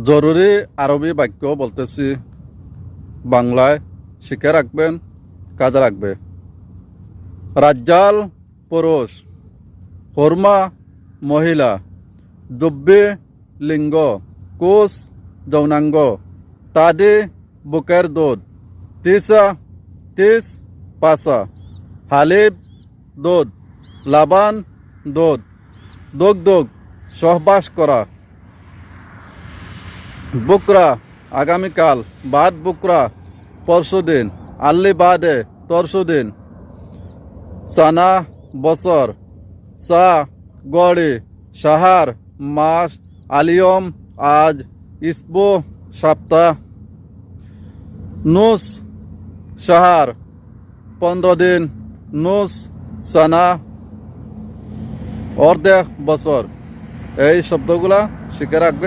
জরুরি আরবি বাক্য বলতেছি, বাংলায় শিখে রাখবেন, কাজে লাগবে। রাজ্জাল পুরুষ, হরমা মহিলা, দুব্বি লিঙ্গ, কুশ যৌনাঙ্গ, তাদি বুকের দুধ, তিসা তিস পাসা, হালিব দুধ, লাবান দুধ, দুগ্ধ সহবাস করা। বুকরা আগামীকাল, বাদ বুকরা পরশুদিন, আল্লি বাদে তরশুদিন। সানা বছর, সা গড়ি, সাহার মাস, আলিয়ম আজ, ইসবু সপ্তাহ, নুস সাহার 15 দিন, নুস সানা অর্ধেক বছর। এই শব্দগুলা শিখে রাখবে।